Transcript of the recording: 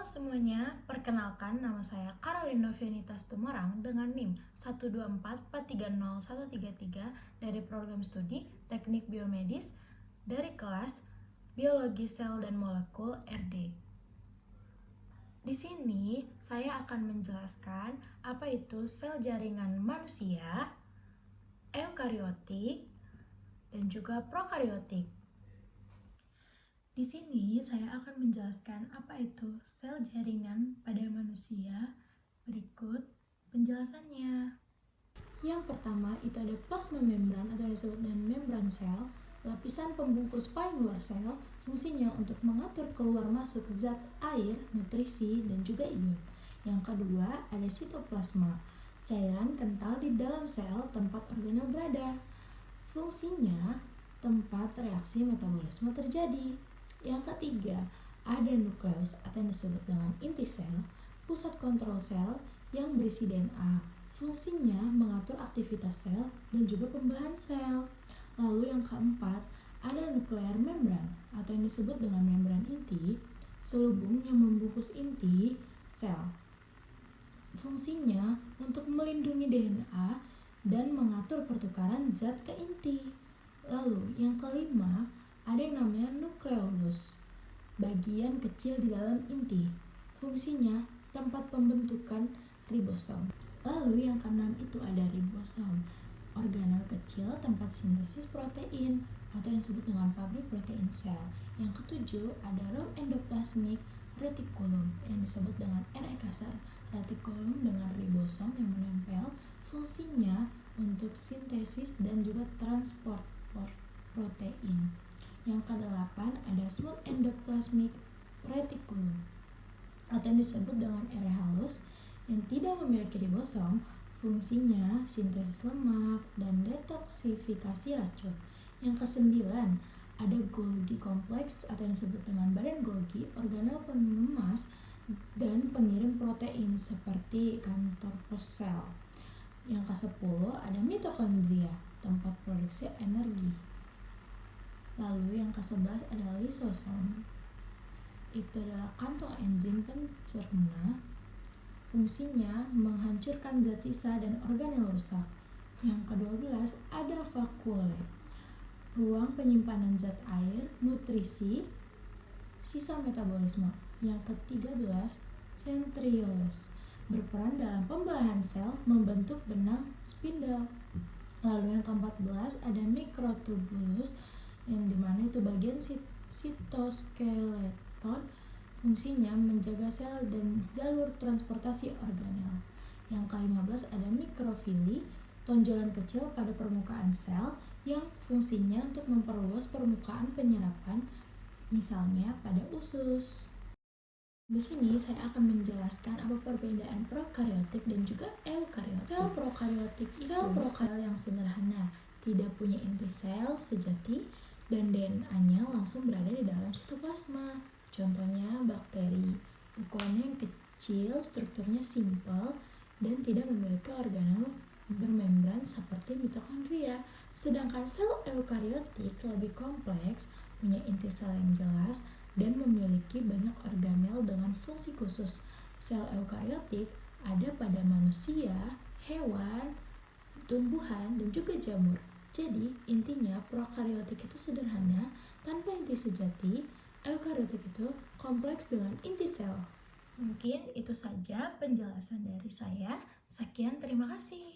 Halo semuanya, perkenalkan nama saya Caroline Novianitas Tumarang dengan NIM 124430133 dari program studi Teknik Biomedis dari kelas Biologi Sel dan Molekul RD. Di sini saya akan menjelaskan apa itu sel jaringan manusia, eukariotik, dan juga prokariotik. Di sini saya akan menjelaskan apa itu sel jaringan pada manusia. Berikut penjelasannya. Yang pertama itu ada plasma membran atau disebut dengan membran sel, lapisan pembungkus paling luar sel, fungsinya untuk mengatur keluar masuk zat air, nutrisi, dan juga ion. Yang kedua ada sitoplasma, cairan kental di dalam sel tempat organel berada. Fungsinya tempat reaksi metabolisme terjadi. Yang ketiga, ada nukleus atau yang disebut dengan inti sel, pusat kontrol sel yang berisi DNA. Fungsinya mengatur aktivitas sel dan juga pembelahan sel. Lalu yang keempat, ada nuklear membran atau yang disebut dengan membran inti, selubung yang membungkus inti sel. Fungsinya untuk melindungi DNA dan mengatur pertukaran zat ke inti. Lalu yang kelima, ada yang namanya nukleolus, bagian kecil di dalam inti. Fungsinya tempat pembentukan ribosom. Lalu yang keenam itu ada ribosom, organel kecil tempat sintesis protein atau yang disebut dengan pabrik protein sel. Yang ketujuh ada rod endoplasmic reticulum yang disebut dengan RE-kasar, retikulum dengan ribosom yang menempel. Fungsinya untuk sintesis dan juga transport protein. Yang kedelapan ada smooth endoplasmic reticulum atau yang disebut dengan RE halus yang tidak memiliki ribosom. Fungsinya sintesis lemak dan detoksifikasi racun. Yang kesembilan ada Golgi kompleks atau yang disebut dengan badan Golgi, organel pengemas dan pengirim protein seperti kantor pos sel. Yang ke-10 ada mitokondria, tempat produksi energi. Lalu yang ke-11 ada lisosom. Itu adalah kantong enzim pencerna. Fungsinya menghancurkan zat sisa dan organel rusak. Yang ke-12 ada vakuole, ruang penyimpanan zat air, nutrisi, sisa metabolisme. Yang ke-13 centrioles, berperan dalam pembelahan sel, membentuk benang spindle. Lalu yang ke-14 ada mikrotubulus, yang dimana itu bagian sitoskeleton. Fungsinya menjaga sel dan jalur transportasi organel. Yang ke-15 ada mikrofili, tonjolan kecil pada permukaan sel yang fungsinya untuk memperluas permukaan penyerapan, misalnya pada usus. Di sini saya akan menjelaskan apa perbedaan prokariotik dan juga eukariotik. Sel prokariotik sel yang sederhana, tidak punya inti sel sejati dan DNA-nya langsung berada di dalam sitoplasma. Contohnya bakteri, ukurannya yang kecil, strukturnya simpel dan tidak memiliki organel bermembran seperti mitokondria. Sedangkan sel eukariotik lebih kompleks, punya inti sel yang jelas dan memiliki banyak organel dengan fungsi khusus. Sel eukariotik ada pada manusia, hewan, tumbuhan, dan juga jamur. Jadi intinya prokariotik itu sederhana, tanpa inti sejati. Eukariotik itu kompleks dengan inti sel. Mungkin itu saja penjelasan dari saya. Sekian, terima kasih.